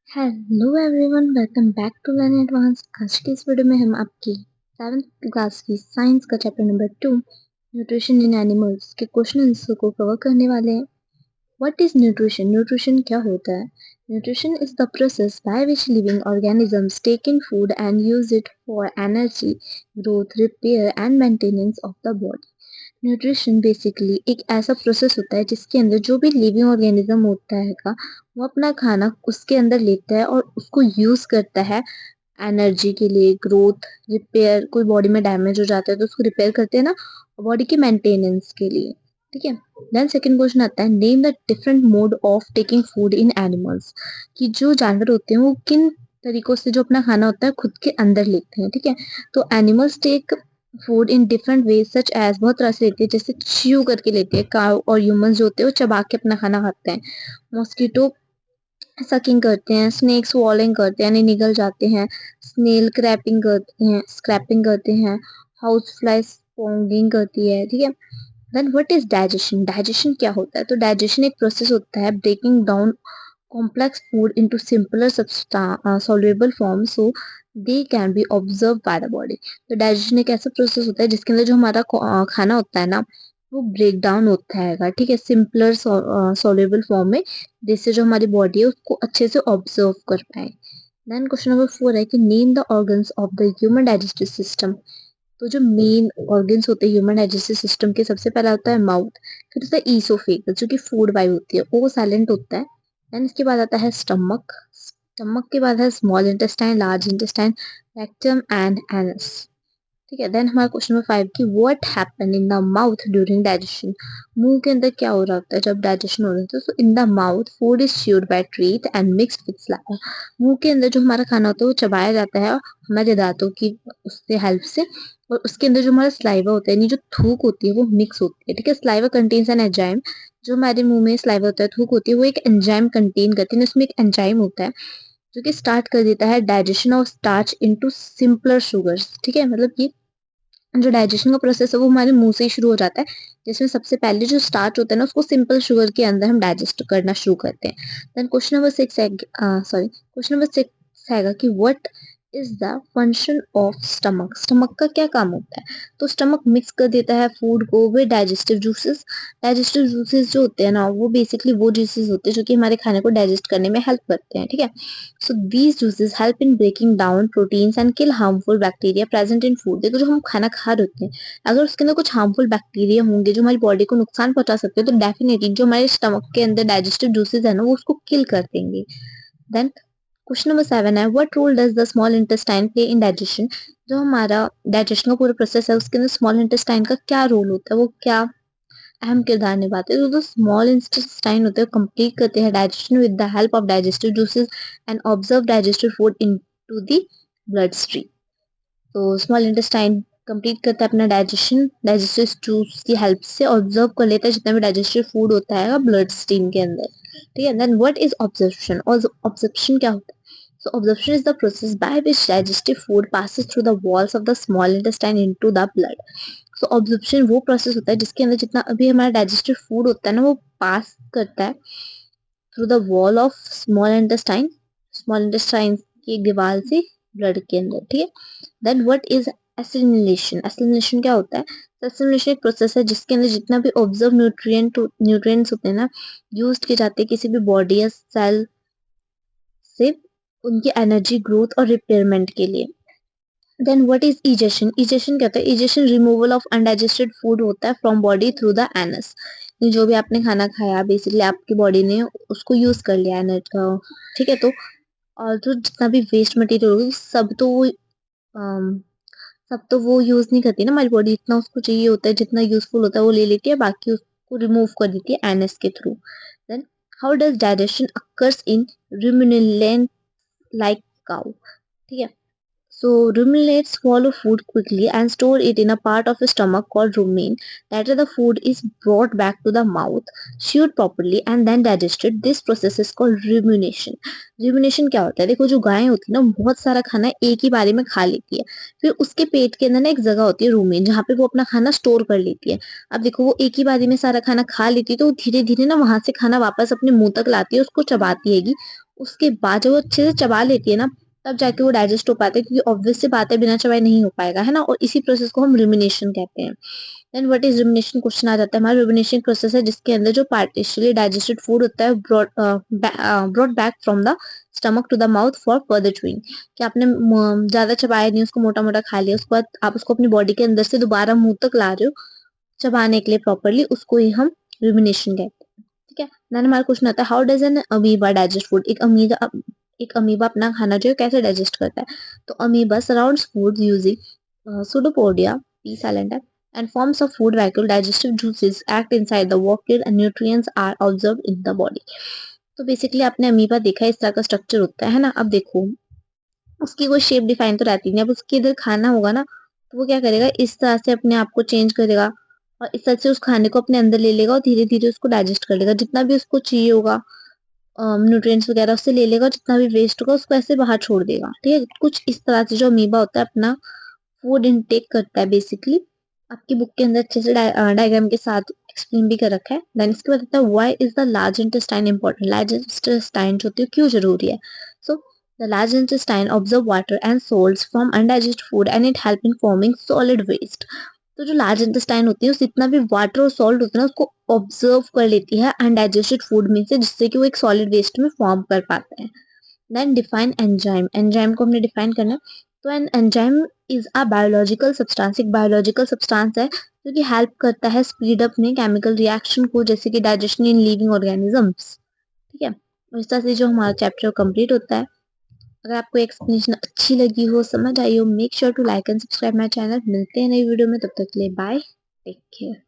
Hello everyone, welcome back to learn advance. आज की इस वीडियो में हम आपकी 7th क्लास की साइंस का chapter number 2 nutrition in animals के क्वेश्चन आंसर को कवर करने वाले हैं। What is nutrition? न्यूट्रिशन क्या होता है? Nutrition is the process by which living organisms take in food and use it for energy, growth, repair and maintenance of the body. Nutrition basically एक ऐसा process होता है जिसके अंदर जो भी लिविंग ऑर्गेनिज्म होता है का वो अपना खाना उसके अंदर लेता है और उसको यूज करता है एनर्जी के लिए, ग्रोथ, रिपेयर। कोई बॉडी में डैमेज हो जाता है तो उसको रिपेयर करते हैं ना, बॉडी के मेंटेनेंस के लिए। ठीक है। देन सेकंड क्वेश्चन आता है, name the different mode of taking food in animals. कि जो जानवर होते हैं वो किन तरीकों से जो अपना खाना होता है खुद के अंदर लेते हैं। ठीक है। तो animals take food in different ways such as, बहुत तरह से लेते हैं, जैसे च्यू करके लेते हैं। काउ और ह्यूमंस जो होते हैं वो चबा के अपना खाना खाते हैं। मॉस्किटो सकिंग करते हैं, स्नेक स्वॉलिंग करते हैं यानी निगल जाते हैं, स्नेल क्रैपिंग करते हैं, स्क्रैपिंग करते हैं, हाउस फ्लाई स्पॉन्गिंग करती है। ठीक है। Then what is digestion? Digestion क्या होता है? तो डाइजेशन एक प्रोसेस होता है breaking down complex food into simpler soluble form so they can be observed by the body। तो डाइजेशन एक ऐसा प्रोसेस होता है जिसके अंदर जो हमारा खाना होता है ना वो ब्रेक डाउन होता है, ठीक है, सिंपलर सॉल्युबल फॉर्म में, जिससे जो हमारी बॉडी है उसको अच्छे से ऑब्जर्व कर पाए। देन क्वेश्चन नंबर 4 है कि name the organs of the human digestive system. तो जो मेन ऑर्गन्स होते हैं ह्यूमन डाइजेस्टिव सिस्टम के, सबसे पहला होता है माउथ, फिर होता है ईसोफेगस जो कि फूड वायु होती है, वो साइलेंट होता है। देन इसके बाद आता है स्टमक, स्टमक के बाद है small intestine, large intestine, rectum and anus. ठीक है। देन हमारा क्वेश्चन नंबर 5 की what happen in the mouth during digestion. मुंह के अंदर क्या हो रहा होता है जब डाइजेशन हो रहा होता है? तो in the mouth food is chewed by teeth and mixed with saliva. मुंह के अंदर जो हमारा खाना होता है वो चबाया जाता है हमारे दांतों की उससे हेल्प से, और उसके अंदर जो हमारा स्लाइवा होता है यानी जो थूक होती है वो मिक्स होती है। ठीक है। Saliva contains an enzyme. जो हमारे मुंह में स्लाइवा होता है, थूक होती है, वो एक एंजाइम कंटेन करती है। उसमें एक एंजाइम होता है जो कि स्टार्ट कर देता है digestion of starch into simpler sugars. ठीक है। मतलब कि जो डाइजेशन का प्रोसेस है वो हमारे मुंह से ही शुरू हो जाता है, जिसमें सबसे पहले जो स्टार्च होता है ना उसको सिंपल शुगर के अंदर हम डाइजेस्ट करना शुरू करते हैं। देन क्वेश्चन नंबर 6 है, सॉरी, क्वेश्चन नंबर 6 हैगा कि what is the function of stomach. Stomach का क्या काम होता है? तो स्टमक मिक्स कर देता है फूड को with digestive juices. Digestive juices जो होते हैं ना वो बेसिकली वो जूसेस होते हैं जो कि हमारे खाने को डाइजेस्ट करने में हेल्प करते हैं। ठीक है। So these juices help in breaking down proteins and kill harmful bacteria present in food। देखो जो हम खाना खा रहे होते हैं, अगर उसके अंदर कुछ हार्मफुल बैक्टीरिया होंगे जो हमारी बॉडी को नुकसान पहुंचा सकते हैं, तो डेफिनेटली जो हमारे स्टमक के अंदर डाइजेस्टिव जूसेस है ना वो उसको किल कर देंगे। देन क्वेश्चन नंबर 7 है, what role does the small intestine play in digestion. जो हमारा डाइजेशन का पूरा प्रोसेस है उसके अंदर स्मॉल इंटेस्टाइन का क्या रोल होता है, वो क्या अहम किरदार निभाते हैं? तो जो स्मॉल इंटेस्टाइन होते हैं कंप्लीट करते हैं digestion with the help of digestive juices and observe digested food into the blood stream. तो स्मॉल इंटेस्टाइन कंप्लीट करता है अपना डाइजेशन डाइजेस्टिव जूस की हेल्प से, ऑब्जर्व कर लेता है जितना भी डाइजेस्टिव फूड होता है ब्लड स्ट्रीम के अंदर। ठीक है। देन व्हाट इज ऑब्जर्प्शन, और ऑब्जर्प्शन क्या होता है? So absorption is the process by which digestive food passes through the walls of the small intestine into the blood। तो ऑब्जॉर्प्शन वो प्रोसेस होता है जिसके अंदर जितना अभी हमारा डाइजेस्टिव फूड होता है ना वो पास करता है through the wall of small intestine, small intestine की एक दीवार से ब्लड के अंदर। ठीक है। Then what is assimilation. Assimilation क्या होता है? एसिमिलेशन एक प्रोसेस है जिसके अंदर जितना भी ऑब्जर्व न्यूट्रिएंट्स होते हैं ना यूज किए जाते हैं किसी भी बॉडी या सेल से उनकी एनर्जी, ग्रोथ और रिपेयरमेंट के लिए। Then what is egestion. Egestion क्या होता है? Egestion removal of undigested food होता है from body through the anus. जो भी आपने खाना खाया बेसिकली आपकी बॉडी ने उसको यूज कर लिया ठीक है। तो और जो जितना भी वेस्ट मटेरियल होगा सब तो वो यूज नहीं करती ना हमारी बॉडी, जितना उसको चाहिए होता है जितना यूजफुल होता है वो ले लेती है, बाकी उसको रिमूव कर देती है एनएस के through. Then how does digestion occurs in ruminant like cow. ठीक है। So ruminates swallow food quickly and store it in a part of the stomach called rumen. Later the food is brought back to the mouth, chewed properly and then digested. This process is called rumination. rumination क्या होता है? देखो जो गायें होती है ना बहुत सारा खाना एक ही बारी में खा लेती है, फिर उसके पेट के अंदर ना एक जगह होती है रूमेन जहाँ पे वो अपना खाना स्टोर कर लेती है। अब देखो वो एक ही बारी में सारा खाना खा लेती है तो धीरे धीरे ना वहां से खाना वापस अपने मुंह तक लाती है, उसको चबाती हैगी। उसके बाद जब वो अच्छे से चबा लेती है ना तब जाके वो डाइजेस्ट हो पाता है, क्योंकि ऑब्वियस सी बात है बिना चबाए नहीं हो पाएगा, है ना। और इसी प्रोसेस को हम रुमिनेशन कहते हैं। देन व्हाट इज रुमिनेशन क्वेश्चन आ जाता है हमारा। रुमिनेशन प्रोसेस है जिसके अंदर जो पार्टिशियली डाइजेस्टेड फूड होता है brought back from the stomach to the mouth for further chewing. कि आपने ज्यादा चबाया नहीं, उसको मोटा मोटा खा लिया, उसके बाद आप उसको अपनी बॉडी के अंदर से दोबारा मुंह तक ला रहे हो चबाने के लिए प्रॉपरली, उसको ही हम रुमिनेशन कहते हैं। ठीक है। देन हमारा क्वेश्चन आता है how does N amoeba digest food. एक अमीबा अपना खाना जो है कैसे डाइजेस्ट करता है। तो amoeba surrounds food using pseudopodia P silent है and forms of food vacuole. Digestive juices act inside the vacuole and nutrients are absorbed in the body. तो बेसिकली आपने अमीबा देखा है, इस तरह का स्ट्रक्चर होता है ना। अब देखो उसकी कोई शेप डिफाइन तो रहती नहीं, अब उसके इधर खाना होगा ना तो वो क्या करेगा इस तरह से अपने आप को चेंज करेगा और इस तरह से उस खाने को अपने अंदर ले लेगा और धीरे धीरे उसको डाइजेस्ट कर लेगा, जितना भी उसको चाहिए होगा न्यूट्रिएंट्स वगैरह उससे ले लेगा, जितना भी वेस्ट होगा उसको ऐसे बाहर छोड़ देगा। ठीक है, कुछ इस तरह से जो अमीबा होता है अपना फूड इनटेक करता है बेसिकली। आपकी बुक के अंदर अच्छे से डायग्राम के साथ एक्सप्लेन भी कर रखा है। देन इसके बाद आता है why is the large intestine important. Large intestine जो होती है क्यों जरूरी है। So the large intestine observe water and salts from undigested food and it help in forming solid waste. तो जो लार्ज इंटेस्टाइन होती है जितना भी वाटर और सॉल्ट होता है ना उसको ऑब्जर्व कर लेती है अनडाइजेस्टेड फूड में से, जिससे कि वो एक सॉलिड वेस्ट में फॉर्म कर पाते हैं। Then define enzyme. एंजाइम को हमने डिफाइन करना है। तो an enzyme is a biological substance. एक बायोलॉजिकल सब्सटेंस है जो कि हेल्प करता है स्पीड अप में केमिकल रिएक्शन को, जैसे कि डाइजेशन इन लिविंग ऑर्गेनिजम्स। ठीक है, और इस तरह से जो हमारा चैप्टर कंप्लीट होता है। अगर आपको एक्सप्लेनेशन अच्छी लगी हो, समझ आई हो, make sure to like and subscribe my channel. मिलते हैं नई वीडियो में, तब तक के लिए बाय, टेक केयर।